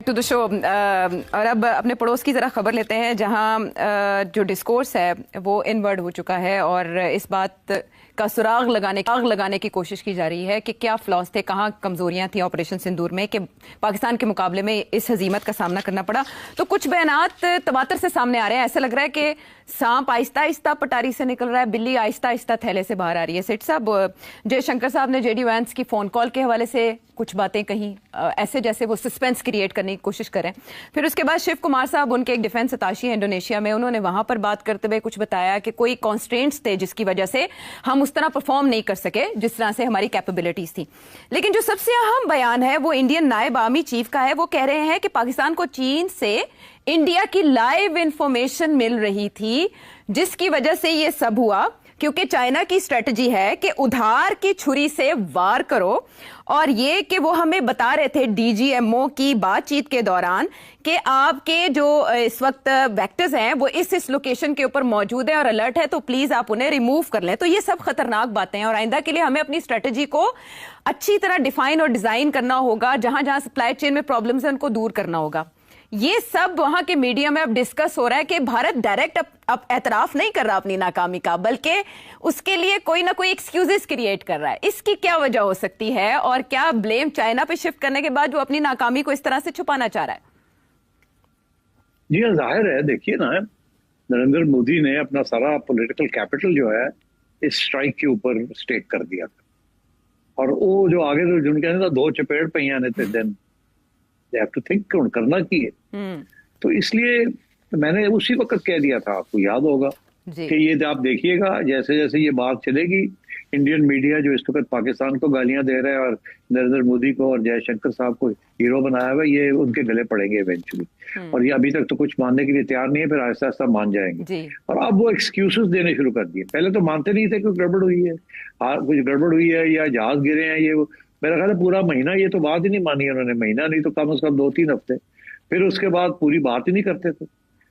To the show. और अब अपने पड़ोस की ज़रा खबर लेते हैं, जहां जो डिस्कोर्स है वो इनवर्ड हो चुका है और इस बात का सुराग लगाने की कोशिश की जा रही है कि क्या फ्लॉस थे, कहाँ कमजोरियां थी ऑपरेशन सिंदूर में कि पाकिस्तान के मुकाबले में इस हजीमत का सामना करना पड़ा। तो कुछ बयानात तवातर से सामने आ रहे हैं। ऐसा लग रहा है कि सांप आहिस्ता आहिस्ता पटारी से निकल रहा है, बिल्ली आहिस्ता आहिस्ता थैले से बाहर आ रही है। सेठ साहब, जयशंकर साहब ने जेडी वैंस की फोन कॉल के हवाले से कुछ बातें कही, ऐसे जैसे वो सस्पेंस क्रिएट करने की कोशिश करें। फिर उसके बाद शिव कुमार साहब, उनके एक डिफेंस अताशी है इंडोनेशिया में, उन्होंने वहां पर बात करते हुए कुछ बताया कि कोई कॉन्स्ट्रेंट्स थे जिसकी वजह से हम उस तरह परफॉर्म नहीं कर सके जिस तरह से हमारी कैपेबिलिटीज थी। लेकिन जो सबसे अहम बयान है वो इंडियन नायब आर्मी चीफ का है। वो कह रहे हैं कि पाकिस्तान को चीन से इंडिया की लाइव इंफॉर्मेशन मिल रही थी, जिसकी वजह से ये सब हुआ, क्योंकि चाइना की स्ट्रेटजी है कि उधार की छुरी से वार करो। और ये कि वो हमें बता रहे थे डीजीएमओ की बातचीत के दौरान कि आपके जो इस वक्त वेक्टर्स हैं वो इस लोकेशन के ऊपर मौजूद है और अलर्ट है, तो प्लीज आप उन्हें रिमूव कर लें। तो ये सब खतरनाक बातें हैं और आइंदा के लिए हमें अपनी स्ट्रेटजी को अच्छी तरह डिफाइन और डिजाइन करना होगा। जहां जहां सप्लाई चेन में प्रॉब्लम्स है उनको दूर करना होगा। ये सब वहां के मीडिया में अब डिस्कस हो रहा है कि भारत डायरेक्ट अब एतराफ नहीं कर रहा अपनी नाकामी का, बल्कि उसके लिए कोई ना कोई एक्सक्यूजेस क्रिएट कर रहा है। इसकी क्या वजह हो सकती है और क्या ब्लेम चाइना पे शिफ्ट करने के बाद वो अपनी नाकामी को इस तरह से छुपाना चाह रहा है? जी हाँ, जाहिर है। देखिए ना, नरेंद्र मोदी ने अपना सारा पॉलिटिकल कैपिटल जो है इस स्ट्राइक के ऊपर स्टेक कर दिया था। और वो जो आगे तो जिनके ना दो चपेट पहिया ने थे, then they have to think करना की है। तो इसलिए मैंने उसी वक्त कह दिया था, आपको याद होगा कि ये आप देखिएगा जैसे जैसे ये बात चलेगी, इंडियन मीडिया जो इस वक्त पाकिस्तान को गालियां दे रहा है और नरेंद्र मोदी को और जयशंकर साहब को हीरो बनाया हुआ है, ये उनके गले पड़ेंगे इवेंचुअली। और ये अभी तक तो कुछ मानने के लिए तैयार नहीं है, फिर आहिस्ता आहिस्ता मान जाएंगे। और अब वो एक्सक्यूजेस देने शुरू कर दिए। पहले तो मानते नहीं थे कि गड़बड़ हुई है, कुछ गड़बड़ हुई है या जहाज गिरे हैं। ये मेरा ख्याल है पूरा महीना ये तो बात ही नहीं मानी उन्होंने, महीना नहीं तो कम से कम 2-3 हफ्ते। फिर उसके बाद पूरी बात ही नहीं करते थे,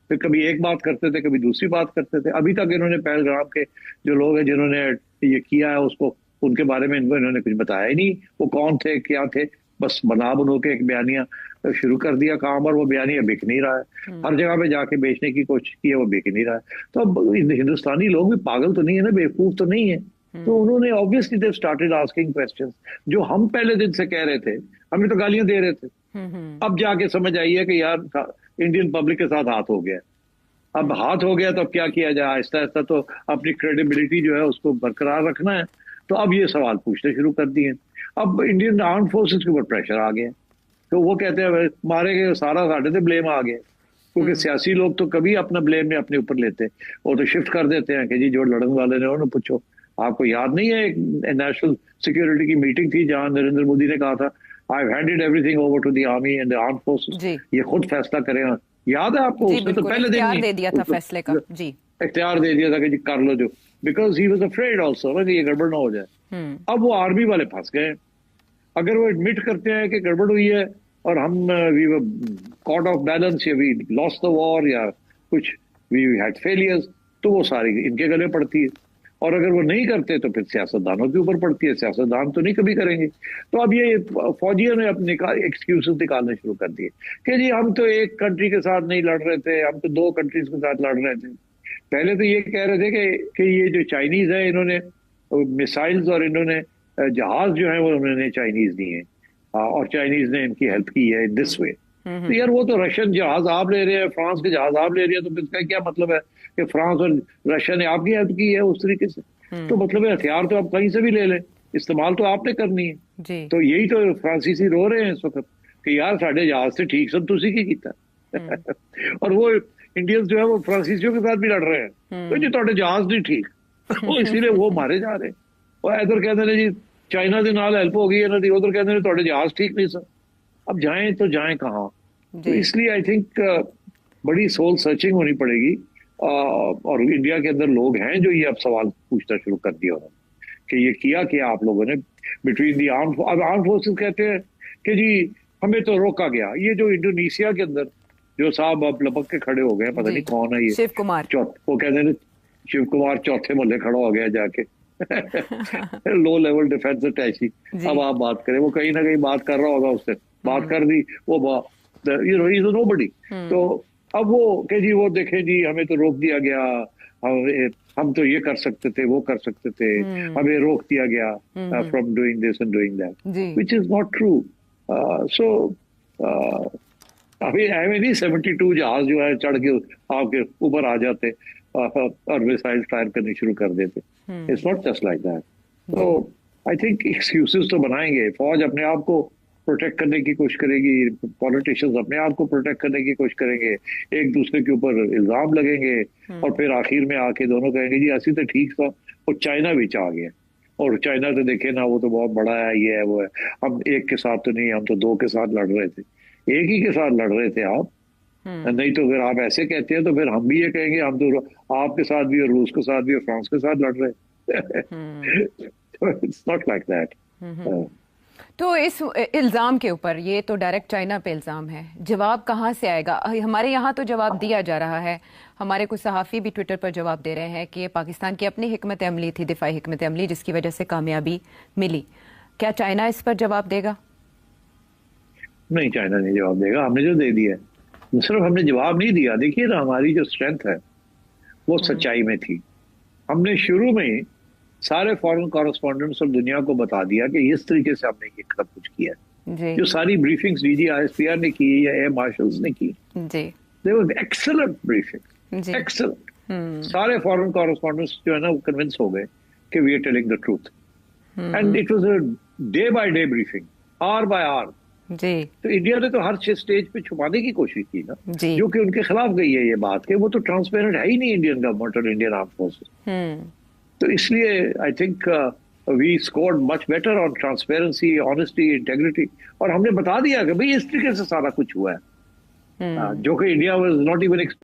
फिर कभी एक बात करते थे, कभी दूसरी बात करते थे। अभी तक इन्होंने पहलगाम के जो लोग हैं जिन्होंने ये किया है उसको, उनके बारे में इन्होंने कुछ बताया ही नहीं। वो कौन थे, क्या थे, बस बनो के एक बयानिया शुरू कर दिया काम, और वो बयानिया बिक नहीं रहा है। हर जगह पे जाके बेचने की कोशिश की है, वो बिक नहीं रहा है। तो अब हिंदुस्तानी लोग भी पागल तो नहीं है ना, बेवकूफ तो नहीं है। तो उन्होंने obviously they started asking questions जो हम पहले दिन से कह रहे थे। हमें तो गालियां दे रहे थे, अब जाके समझ आई है कि यार इंडियन पब्लिक के साथ हाथ हो गया। अब हाथ हो गया तो अब क्या किया जाए? आहिस्ता आहिस्ता तो अपनी क्रेडिबिलिटी जो है उसको बरकरार रखना है। तो अब ये सवाल पूछने शुरू कर दिए। अब इंडियन आर्म फोर्सेस के ऊपर प्रेशर आ गया, तो वो कहते हैं मारे गए सारा साढ़े से ब्लेम आ गया। क्योंकि सियासी लोग तो कभी अपना ब्लेम नहीं अपने ऊपर लेते, वो तो शिफ्ट कर देते हैं कि जी जो लड़ने वाले ने उन्होंने पूछो। आपको याद नहीं है एक नेशनल सिक्योरिटी की मीटिंग थी जहां नरेंद्र मोदी ने कहा था I have handed everything over to the army and the armed forces, ये खुद फैसला करें। याद है आपको? उसने तो पहले दिन दे दिया था फैसले का, जी इख्तियार दे दिया था कि जी कर लो जो, because he was afraid also कि ये गड़बड़ ना हो जाए। अब वो आर्मी वाले फंस गए। अगर वो एडमिट करते हैं कि गड़बड़ हुई है और हम we were caught off balance या वी लॉस्ट द वॉर या कुछ वी हैड फेलियर्स, तो वो सारी इनके गले पड़ती है। और अगर वो नहीं करते तो फिर सियासतदानों के ऊपर पड़ती है। सियासतदान तो नहीं कभी करेंगे। तो अब ये फौजियों ने अपने एक्सक्यूजेस निकालने शुरू कर दिए कि जी हम तो एक कंट्री के साथ नहीं लड़ रहे थे, हम तो 2 कंट्रीज के साथ लड़ रहे थे। पहले तो ये कह रहे थे कि ये जो चाइनीज है इन्होंने मिसाइल्स और इन्होंने जहाज जो है वो उन्होंने चाइनीज दिए हैं और चाइनीज ने इनकी हेल्प की है इन दिस वे। तो यार वो तो रशियन जहाज आप ले रहे हैं, फ्रांस के जहाज आप ले रहे हैं, तो इसका क्या मतलब है कि फ्रांस और रशिया ने आपकी हेल्प की है उस तरीके से? तो मतलब है हथियार तो आप कहीं से भी ले लें, इस्तेमाल तो आपने करनी है। तो यही तो फ्रांसीसी रो रहे हैं इस वक्त कि यार साढ़े जहाज से ठीक सब तुसी की कीता और वो इंडियंस जो है वो फ्रांसीसियों के साथ भी लड़ रहे हैं, तो जी थोड़े जहाज नहीं ठीक वो इसीलिए वो मारे जा रहे हैं। और इधर कहते हैं जी चाइना के नाल हेल्प हो गई है ना, उधर कहते हैं थोड़े जहाज ठीक नहीं सर। अब जाएं तो जाएं कहाँ? तो इसलिए आई थिंक बड़ी सोल सर्चिंग होनी पड़ेगी। और इंडिया के अंदर लोग हैं जो ये अब सवाल पूछना शुरू कर दिया उन्होंने कि ये किया क्या आप लोगों ने बिटवीन दी आर्म फोर्सेस। कहते हैं कि जी हमें तो रोका गया। ये जो इंडोनेशिया के अंदर जो साहब अब लपक के खड़े हो गए, पता नहीं कौन है ये, शिव कुमार, वो कहते हैं शिव कुमार चौथे मोहल्ले खड़ा हो गया जाके लो लेवल डिफेंस अटैची। अब आप बात करें, वो कहीं ना कहीं बात कर रहा होगा, उससे बात कर दी, वो you know, he is a nobody. तो अब वो कि जी वो देखें जी हमें तो रोक दिया गया, हम तो ये कर सकते थे, वो कर सकते थे, हमें रोक दिया गया from doing this and doing that, which is not true. So अभी नहीं 72 जहाज जो है चढ़ के आपके ऊपर आ जाते और मिसाइल फायर करनी शुरू कर देते। It's not just like that. तो आई थिंक एक्सक्यूजेस तो बनाएंगे, फौज अपने आप को प्रोटेक्ट करने की कोशिश करेगी, पॉलिटिशियंस अपने आप को प्रोटेक्ट करने की कोशिश करेंगे, एक दूसरे के ऊपर इल्जाम लगेंगे और फिर आखिर में आके दोनों कहेंगे जी ऐसी तो ठीक था। और चाइना भी आ गया, और चाइना तो देखे ना, वो तो बहुत बड़ा है, ये है वो है, हम एक के साथ तो नहीं, हम तो दो के साथ लड़ रहे थे, एक ही के साथ लड़ रहे थे आप। नहीं तो फिर आप ऐसे कहते हैं तो फिर हम भी ये कहेंगे हम तो आपके साथ भी और रूस के साथ भी और फ्रांस के साथ लड़ रहे। It's not like that. तो इस इल्ज़ाम के ऊपर, ये तो डायरेक्ट चाइना पे इल्ज़ाम है, जवाब कहाँ से आएगा? हमारे यहाँ तो जवाब दिया जा रहा है, हमारे कुछ सहाफ़ी भी ट्विटर पर जवाब दे रहे हैं कि ये पाकिस्तान की अपनी हिकमत अमली थी, दिफाई हिकमत अमली, जिसकी वजह से कामयाबी मिली। क्या चाइना इस पर जवाब देगा? नहीं, चाइना नहीं जवाब देगा, हमने जो दे दिया है। सिर्फ हमने जवाब नहीं दिया, देखिए ना हमारी जो स्ट्रेंथ है वो सच्चाई में थी। हमने शुरू में ही सारे फॉरेन कॉरेस्पॉन्डेंट्स और दुनिया को बता दिया कि इस तरीके से हमने ये सब कुछ किया है। जो सारी ब्रीफिंग्स DGISPR ने की या एयर मार्शल्स ने की, they were excellent briefing, excellent. सारे फॉरेन कॉरेस्पॉन्डेंट्स जो है ना वो कन्विंस हो गए कि we are telling the truth, and it was a day by day briefing, hour by hour. तो इंडिया ने तो हर स्टेज पे छुपाने की कोशिश की ना, जो कि उनके खिलाफ गई है ये बात कि वो तो ट्रांसपेरेंट है ही नहीं इंडियन गवर्नमेंट और इंडियन आर्म फोर्सेस। तो इसलिए I think we scored much better on transparency, honesty, integrity, और हमने बता दिया कि भाई इस तरीके से सारा कुछ हुआ है, जो कि इंडिया वाज नॉट इवन